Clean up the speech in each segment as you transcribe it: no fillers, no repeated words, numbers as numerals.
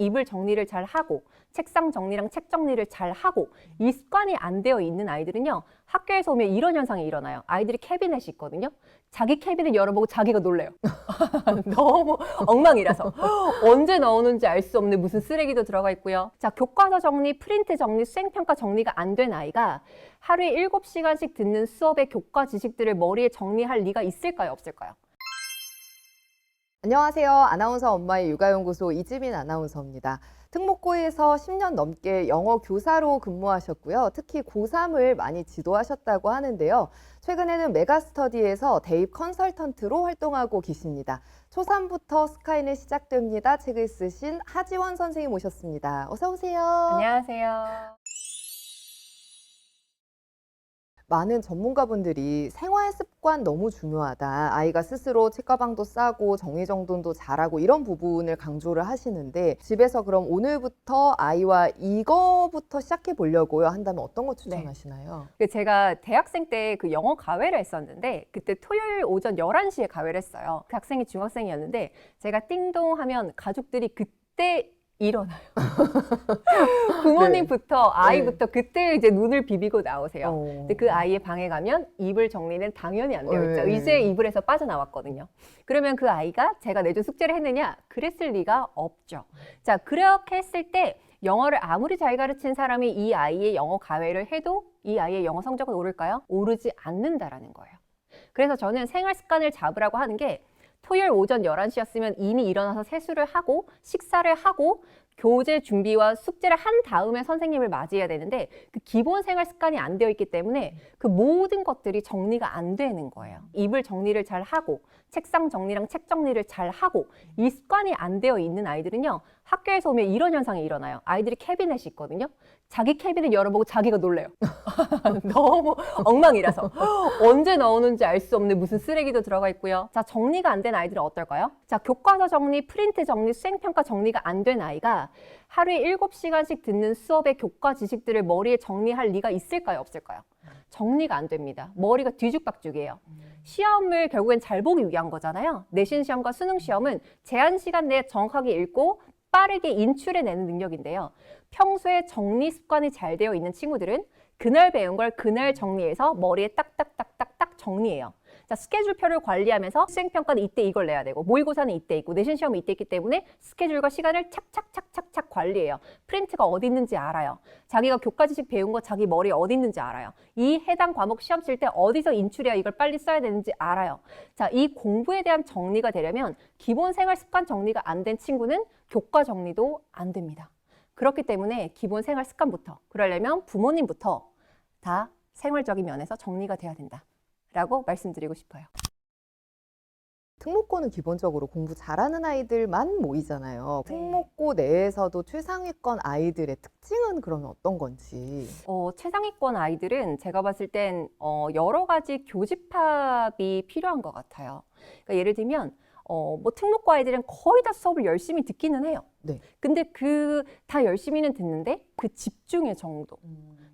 이불 정리를 잘 하고 책상 정리랑 책 정리를 잘 하고 이 습관이 안 되어 있는 아이들은요, 학교에서 오면 이런 현상이 일어나요. 아이들이 캐비넷이 있거든요. 자기 캐비넷 열어보고 자기가 놀래요. 너무 엉망이라서 언제 나오는지 알 수 없는 무슨 쓰레기도 들어가 있고요. 자, 교과서 정리, 프린트 정리, 수행평가 정리가 안 된 아이가 하루에 7시간씩 듣는 수업의 교과 지식들을 머리에 정리할 리가 있을까요, 없을까요? 안녕하세요. 아나운서 엄마의 육아연구소 이지민 아나운서입니다. 특목고에서 10년 넘게 영어 교사로 근무하셨고요. 특히 고3을 많이 지도하셨다고 하는데요. 최근에는 메가스터디에서 대입 컨설턴트로 활동하고 계십니다. 초3부터 스카이는 시작됩니다. 책을 쓰신 하지원 선생님 모셨습니다. 어서 오세요. 안녕하세요. 많은 전문가분들이 생활 습관 너무 중요하다. 아이가 스스로 책가방도 싸고 정리정돈도 잘하고 이런 부분을 강조를 하시는데 집에서 그럼 오늘부터 아이와 이거부터 시작해 보려고요 한다면 어떤 거 추천하시나요? 제가 대학생 때 그 영어 가외를 했었는데 그때 토요일 오전 11시에 가외를 했어요. 그 학생이 중학생이었는데 제가 띵동 하면 가족들이 그때 일어나요. 부모님부터 아이부터 그때 이제 눈을 비비고 나오세요. 근데 그 아이의 방에 가면 이불 정리는 당연히 안 되어 있죠. 이제 이불에서 빠져나왔거든요. 그러면 그 아이가 제가 내준 숙제를 했느냐? 그랬을 리가 없죠. 자, 그렇게 했을 때 영어를 아무리 잘 가르친 사람이 이 아이의 영어 가외를 해도 이 아이의 영어 성적은 오를까요? 오르지 않는다라는 거예요. 그래서 저는 생활 습관을 잡으라고 하는 게 토요일 오전 11시였으면 이미 일어나서 세수를 하고 식사를 하고 교재 준비와 숙제를 한 다음에 선생님을 맞이해야 되는데 그 기본 생활 습관이 안 되어 있기 때문에 그 모든 것들이 정리가 안 되는 거예요. 이불 정리를 잘 하고 책상 정리랑 책 정리를 잘 하고 이 습관이 안 되어 있는 아이들은요, 학교에서 오면 이런 현상이 일어나요. 아이들이 캐비넷이 있거든요. 자기 캐비넷 열어보고 자기가 놀래요. 너무 엉망이라서 언제 나오는지 알 수 없는 무슨 쓰레기도 들어가 있고요. 자, 정리가 안 된 아이들은 어떨까요? 자, 교과서 정리, 프린트 정리, 수행평가 정리가 안 된 아이가 하루에 7시간씩 듣는 수업의 교과 지식들을 머리에 정리할 리가 있을까요, 없을까요? 정리가 안 됩니다. 머리가 뒤죽박죽이에요. 시험을 결국엔 잘 보기 위한 거잖아요. 내신 시험과 수능 시험은 제한 시간 내에 정확하게 읽고 빠르게 인출해내는 능력인데요. 평소에 정리 습관이 잘 되어 있는 친구들은 그날 배운 걸 그날 정리해서 머리에 딱딱딱딱딱 정리해요. 자, 스케줄표를 관리하면서 수행평가는 이때 이걸 내야 되고 모의고사는 이때 있고 내신 시험은 이때 있기 때문에 스케줄과 시간을 착착착착착 관리해요. 프린트가 어디 있는지 알아요. 자기가 교과 지식 배운 거 자기 머리에 어디 있는지 알아요. 이 해당 과목 시험 칠 때 어디서 인출해야 이걸 빨리 써야 되는지 알아요. 자, 이 공부에 대한 정리가 되려면 기본 생활 습관 정리가 안 된 친구는 교과 정리도 안 됩니다. 그렇기 때문에 기본 생활 습관부터, 그러려면 부모님부터 다 생활적인 면에서 정리가 돼야 된다라고 말씀드리고 싶어요. 특목고는 기본적으로 공부 잘하는 아이들만 모이잖아요. 특목고 내에서도 최상위권 아이들의 특징은 그러면 어떤 건지? 최상위권 아이들은 제가 봤을 땐 여러 가지 교집합이 필요한 것 같아요. 그러니까 예를 들면 뭐 특목고 아이들은 거의 다 수업을 열심히 듣기는 해요. 네. 근데 다 열심히는 듣는데 그 집중의 정도.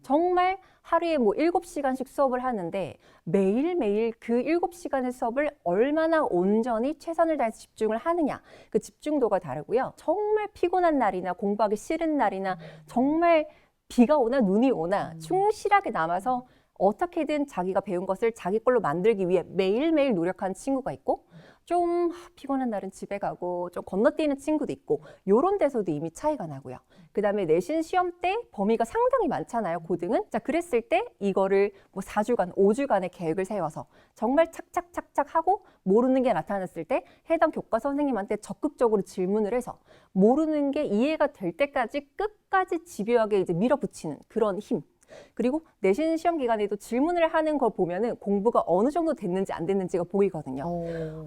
정말 하루에 뭐 7시간씩 수업을 하는데 매일매일 그 7시간의 수업을 얼마나 온전히 최선을 다해서 집중을 하느냐. 그 집중도가 다르고요. 정말 피곤한 날이나 공부하기 싫은 날이나 정말 비가 오나 눈이 오나 충실하게 남아서 어떻게든 자기가 배운 것을 자기 걸로 만들기 위해 매일매일 노력하는 친구가 있고 좀 피곤한 날은 집에 가고 좀 건너뛰는 친구도 있고 요런 데서도 이미 차이가 나고요. 그 다음에 내신 시험 때 범위가 상당히 많잖아요, 고등은. 자, 그랬을 때 이거를 뭐 4주간, 5주간의 계획을 세워서 정말 착착착착 하고 모르는 게 나타났을 때 해당 교과 선생님한테 적극적으로 질문을 해서 모르는 게 이해가 될 때까지 끝까지 집요하게 이제 밀어붙이는 그런 힘. 그리고 내신 시험 기간에도 질문을 하는 걸 보면은 공부가 어느 정도 됐는지 안 됐는지가 보이거든요.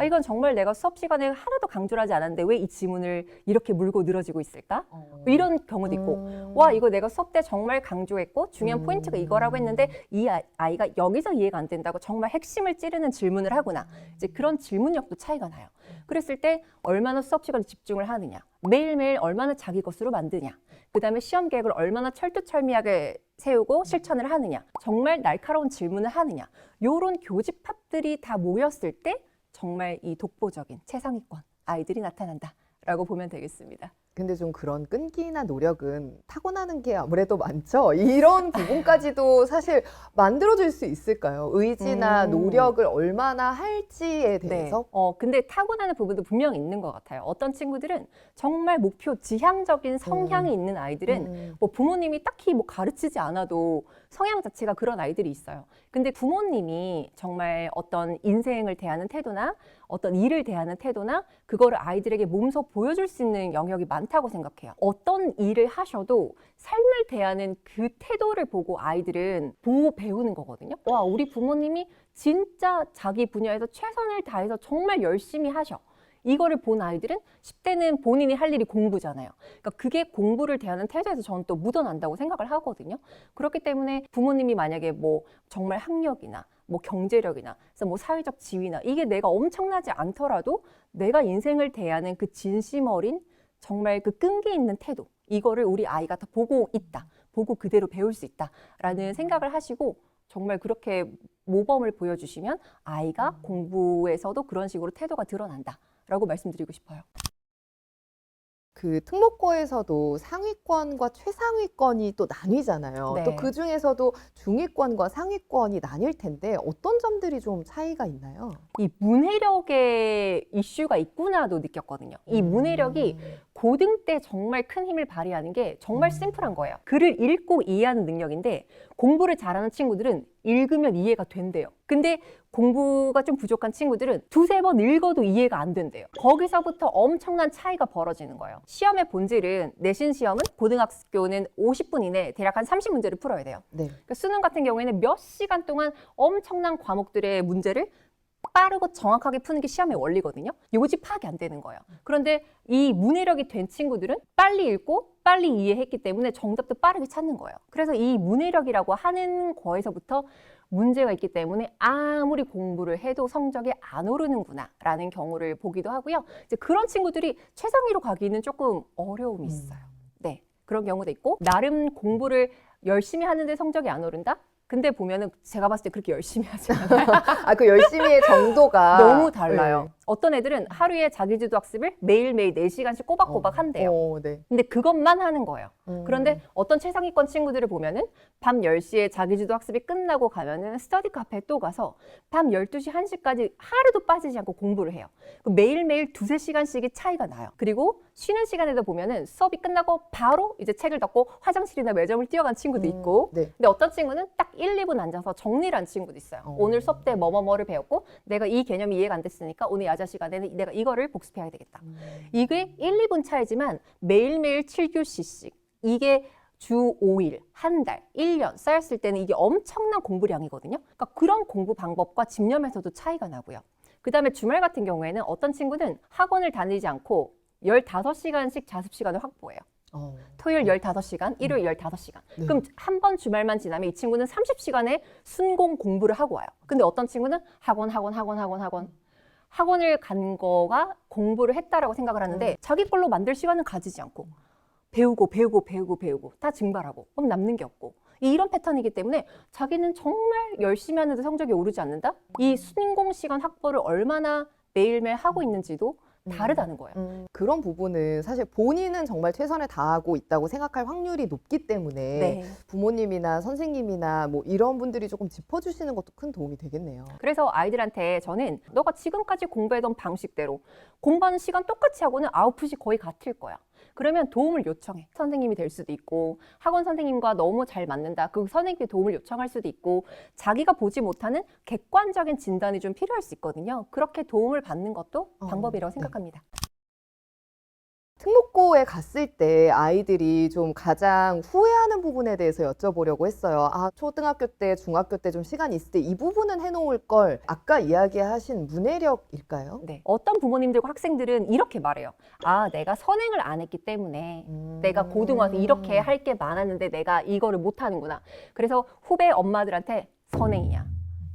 이건 정말 내가 수업 시간에 하나도 강조를 하지 않았는데 왜 이 지문을 이렇게 물고 늘어지고 있을까? 이런 경우도 있고, 와, 이거 내가 수업 때 정말 강조했고 중요한 포인트가 이거라고 했는데 이 아이가 여기서 이해가 안 된다고 정말 핵심을 찌르는 질문을 하구나. 이제 그런 질문력도 차이가 나요. 그랬을 때 얼마나 수업 시간에 집중을 하느냐, 매일매일 얼마나 자기 것으로 만드냐, 그 다음에 시험 계획을 얼마나 철두철미하게 세우고 실천을 하느냐, 정말 날카로운 질문을 하느냐, 요런 교집합들이 다 모였을 때 정말 이 독보적인 최상위권 아이들이 나타난다라고 보면 되겠습니다. 근데 좀 그런 끈기나 노력은 타고나는 게 아무래도 많죠. 이런 부분까지도 사실 만들어줄 수 있을까요? 의지나 노력을 얼마나 할지에 대해서? 근데 타고나는 부분도 분명히 있는 것 같아요. 어떤 친구들은 정말 목표 지향적인 성향이 있는 아이들은 뭐 부모님이 딱히 뭐 가르치지 않아도 성향 자체가 그런 아이들이 있어요. 근데 부모님이 정말 어떤 인생을 대하는 태도나 어떤 일을 대하는 태도나 그거를 아이들에게 몸소 보여줄 수 있는 영역이 많다고 생각해요. 어떤 일을 하셔도 삶을 대하는 그 태도를 보고 아이들은 보고 배우는 거거든요. 와, 우리 부모님이 진짜 자기 분야에서 최선을 다해서 정말 열심히 하셔. 이거를 본 아이들은 10대는 본인이 할 일이 공부잖아요. 그러니까 그게 공부를 대하는 태도에서 저는 또 묻어난다고 생각을 하거든요. 그렇기 때문에 부모님이 만약에 뭐 정말 학력이나 뭐 경제력이나 그래서 뭐 사회적 지위나 이게 내가 엄청나지 않더라도 내가 인생을 대하는 그 진심 어린 정말 그 끈기 있는 태도, 이거를 우리 아이가 다 보고 있다, 보고 그대로 배울 수 있다라는 생각을 하시고 정말 그렇게 모범을 보여주시면 아이가 공부에서도 그런 식으로 태도가 드러난다라고 말씀드리고 싶어요. 그 특목고에서도 상위권과 최상위권이 또 나뉘잖아요. 네. 또 그 중에서도 중위권과 상위권이 나뉠 텐데 어떤 점들이 좀 차이가 있나요? 이 문해력의 이슈가 있구나도 느꼈거든요. 이 문해력이 고등 때 정말 큰 힘을 발휘하는 게 정말 심플한 거예요. 글을 읽고 이해하는 능력인데 공부를 잘하는 친구들은 읽으면 이해가 된대요. 근데 공부가 좀 부족한 친구들은 두세 번 읽어도 이해가 안 된대요. 거기서부터 엄청난 차이가 벌어지는 거예요. 시험의 본질은 내신 시험은 고등학교는 50분 이내 대략 한 30문제를 풀어야 돼요. 네. 그러니까 수능 같은 경우에는 몇 시간 동안 엄청난 과목들의 문제를 빠르고 정확하게 푸는 게 시험의 원리거든요. 요지 파악이 안 되는 거예요. 그런데 이 문해력이 된 친구들은 빨리 읽고 빨리 이해했기 때문에 정답도 빠르게 찾는 거예요. 그래서 이 문해력이라고 하는 거에서부터 문제가 있기 때문에 아무리 공부를 해도 성적이 안 오르는구나 라는 경우를 보기도 하고요. 이제 그런 친구들이 최상위로 가기는 조금 어려움이 있어요. 네, 그런 경우도 있고 나름 공부를 열심히 하는데 성적이 안 오른다? 근데 보면은 제가 봤을 때 그렇게 열심히 하지 않아요. 그 열심히의 정도가 너무 달라요. 네. 어떤 애들은 하루에 자기주도 학습을 매일매일 4시간씩 꼬박꼬박 한대요. 네. 근데 그것만 하는 거예요. 그런데 어떤 최상위권 친구들을 보면은 밤 10시에 자기주도 학습이 끝나고 가면은 스터디 카페에 또 가서 밤 12시, 1시까지 하루도 빠지지 않고 공부를 해요. 매일매일 2~3시간씩의 차이가 나요. 그리고 쉬는 시간에도 보면은 수업이 끝나고 바로 이제 책을 덮고 화장실이나 매점을 뛰어간 친구도 있고 네. 근데 어떤 친구는 딱 1, 2분 앉아서 정리를 한 친구도 있어요. 오늘 수업 때 뭐뭐뭐를 배웠고 내가 이 개념이 이해가 안 됐으니까 오늘 야자 시간에는 내가 이거를 복습해야 되겠다. 이게 1, 2분 차이지만 매일매일 7교시씩 이게 주 5일, 한 달, 1년 쌓였을 때는 이게 엄청난 공부량이거든요. 그러니까 그런 공부 방법과 집념에서도 차이가 나고요. 그 다음에 주말 같은 경우에는 어떤 친구는 학원을 다니지 않고 15시간씩 자습 시간을 확보해요. 토요일 15시간, 일요일 15시간. 네. 그럼 한 번 주말만 지나면 이 친구는 30시간의 순공 공부를 하고 와요. 근데 어떤 친구는 학원을 간 거가 공부를 했다라고 생각을 하는데 자기 걸로 만들 시간은 가지지 않고 배우고 다 증발하고 그럼 남는 게 없고 이런 패턴이기 때문에 자기는 정말 열심히 하는데 성적이 오르지 않는다? 이 순공 시간 확보를 얼마나 매일매일 하고 있는지도 다르다는 거예요. 그런 부분은 사실 본인은 정말 최선을 다하고 있다고 생각할 확률이 높기 때문에 네. 부모님이나 선생님이나 뭐 이런 분들이 조금 짚어주시는 것도 큰 도움이 되겠네요. 그래서 아이들한테 저는 너가 지금까지 공부했던 방식대로 공부하는 시간 똑같이 하고는 아웃풋이 거의 같을 거야. 그러면 도움을 요청해. 선생님이 될 수도 있고 학원 선생님과 너무 잘 맞는다. 그 선생님께 도움을 요청할 수도 있고 자기가 보지 못하는 객관적인 진단이 좀 필요할 수 있거든요. 그렇게 도움을 받는 것도 방법이라고 생각합니다. 특목고에 갔을 때 아이들이 좀 가장 후회하는 부분에 대해서 여쭤보려고 했어요. 초등학교 때, 중학교 때 좀 시간이 있을 때 이 부분은 해놓을 걸 아까 이야기하신 문해력일까요? 네. 어떤 부모님들과 학생들은 이렇게 말해요. 내가 선행을 안 했기 때문에 내가 고등학교 이렇게 할 게 많았는데 내가 이거를 못 하는구나. 그래서 후배 엄마들한테 선행이야.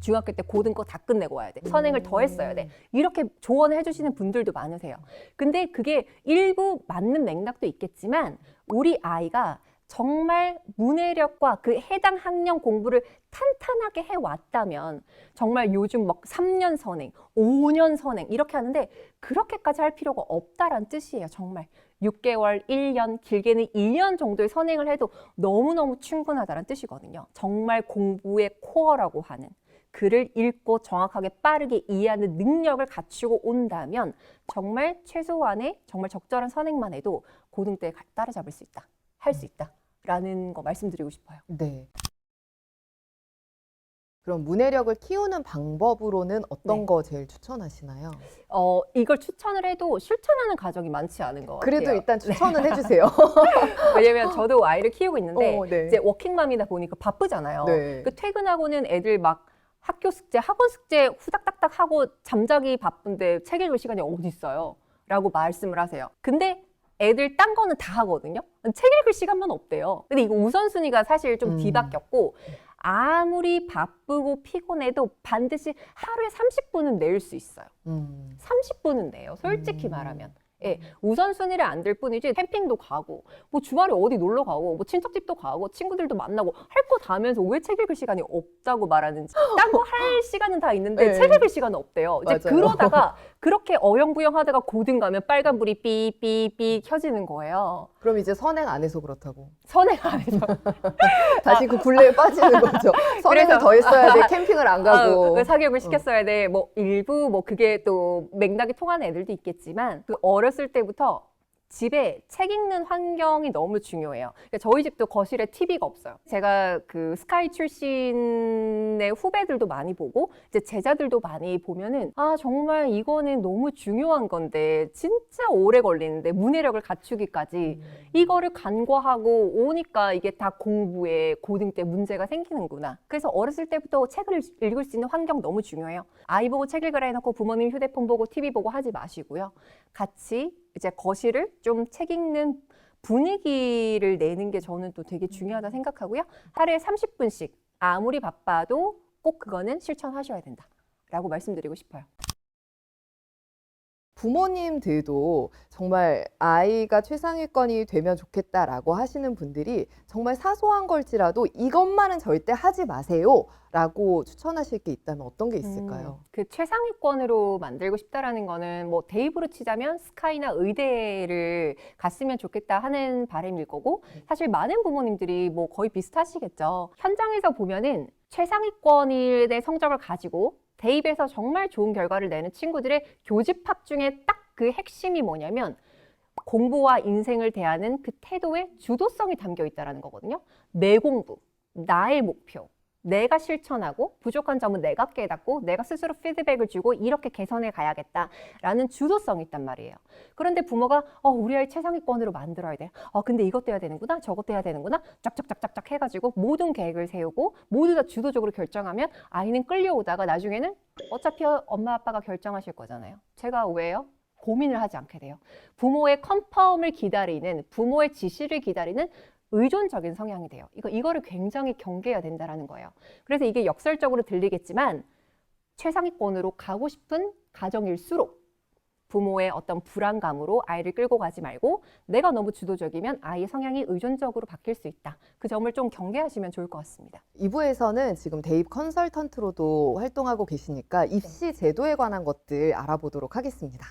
중학교 때 고등 거 다 끝내고 와야 돼. 선행을 더 했어야 돼. 이렇게 조언을 해주시는 분들도 많으세요. 근데 그게 일부 맞는 맥락도 있겠지만 우리 아이가 정말 문해력과 그 해당 학년 공부를 탄탄하게 해왔다면 정말 요즘 막 3년 선행, 5년 선행 이렇게 하는데 그렇게까지 할 필요가 없다라는 뜻이에요. 정말 6개월, 1년, 길게는 2년 정도의 선행을 해도 너무너무 충분하다는 뜻이거든요. 정말 공부의 코어라고 하는 글을 읽고 정확하게 빠르게 이해하는 능력을 갖추고 온다면 정말 최소한의 정말 적절한 선행만 해도 고등대에 따라잡을 수 있다, 할 수 있다라는 거 말씀드리고 싶어요. 네. 그럼 문해력을 키우는 방법으로는 어떤 네. 거 제일 추천하시나요? 이걸 추천을 해도 실천하는 가족이 많지 않은 것 같아요. 그래도 일단 추천은 해주세요. 왜냐면 저도 아이를 키우고 있는데 네. 이제 워킹맘이다 보니까 바쁘잖아요. 네. 그 퇴근하고는 애들 막 학교 숙제, 학원 숙제 후닥닥닥 하고 잠자기 바쁜데 책 읽을 시간이 어디 있어요? 라고 말씀을 하세요. 근데 애들 딴 거는 다 하거든요. 책 읽을 시간만 없대요. 근데 이거 우선순위가 사실 좀 뒤바뀌었고 아무리 바쁘고 피곤해도 반드시 하루에 30분은 낼 수 있어요. 30분은 내요. 솔직히 말하면. 예, 우선순위를 안 들 뿐이지 캠핑도 가고 뭐 주말에 어디 놀러 가고 뭐 친척집도 가고 친구들도 만나고 할 거 다 하면서 왜 책 읽을 시간이 없다고 말하는지 딴 거 할 시간은 다 있는데 네. 책 읽을 시간은 없대요. 이제 맞아요. 그러다가 그렇게 어영부영 하다가 고등 가면 빨간불이 삐삐삐 켜지는 거예요. 그럼 이제 선행 안 해서 그렇다고. 선행 안 해서. 다시 그 굴레에 빠지는 거죠. 선행을 그래서- 더 했어야 돼. 캠핑을 안 가고. 사교육을 시켰어야 돼. 뭐 일부 뭐 그게 또 맥락이 통하는 애들도 있겠지만 그 어렸을 때부터 집에 책 읽는 환경이 너무 중요해요. 그러니까 저희 집도 거실에 TV가 없어요. 제가 그 스카이 출신의 후배들도 많이 보고 이제 제자들도 많이 보면은 아 정말 이거는 너무 중요한 건데 진짜 오래 걸리는데 문해력을 갖추기까지 이거를 간과하고 오니까 이게 다 공부에 고등 때 문제가 생기는구나. 그래서 어렸을 때부터 책을 읽을 수 있는 환경 너무 중요해요. 아이 보고 책 읽으라 해놓고 부모님 휴대폰 보고 TV 보고 하지 마시고요. 같이 이제 거실을 좀 책 읽는 분위기를 내는 게 저는 또 되게 중요하다 생각하고요. 하루에 30분씩 아무리 바빠도 꼭 그거는 실천하셔야 된다라고 말씀드리고 싶어요. 부모님들도 정말 아이가 최상위권이 되면 좋겠다라고 하시는 분들이 정말 사소한 걸지라도 이것만은 절대 하지 마세요 라고 추천하실 게 있다면 어떤 게 있을까요? 그 최상위권으로 만들고 싶다라는 거는 뭐 대입으로 치자면 스카이나 의대를 갔으면 좋겠다 하는 바람일 거고 사실 많은 부모님들이 뭐 거의 비슷하시겠죠. 현장에서 보면은 최상위권의 성적을 가지고 대입에서 정말 좋은 결과를 내는 친구들의 교집합 중에 딱 그 핵심이 뭐냐면 공부와 인생을 대하는 그 태도에 주도성이 담겨 있다는 거거든요. 내 공부, 나의 목표, 내가 실천하고 부족한 점은 내가 깨닫고 내가 스스로 피드백을 주고 이렇게 개선해 가야겠다라는 주도성이 있단 말이에요. 그런데 부모가 우리 아이 최상위권으로 만들어야 돼. 근데 이것도 해야 되는구나, 저것도 해야 되는구나 쫙쫙쫙쫙 해가지고 모든 계획을 세우고 모두 다 주도적으로 결정하면 아이는 끌려오다가 나중에는 어차피 엄마 아빠가 결정하실 거잖아요. 제가 왜요? 고민을 하지 않게 돼요. 부모의 컨펌을 기다리는, 부모의 지시를 기다리는 의존적인 성향이 돼요. 이거를 굉장히 경계해야 된다는 거예요. 그래서 이게 역설적으로 들리겠지만 최상위권으로 가고 싶은 가정일수록 부모의 어떤 불안감으로 아이를 끌고 가지 말고 내가 너무 주도적이면 아이의 성향이 의존적으로 바뀔 수 있다. 그 점을 좀 경계하시면 좋을 것 같습니다. 2부에서는 지금 대입 컨설턴트로도 활동하고 계시니까 입시 제도에 관한 것들 알아보도록 하겠습니다.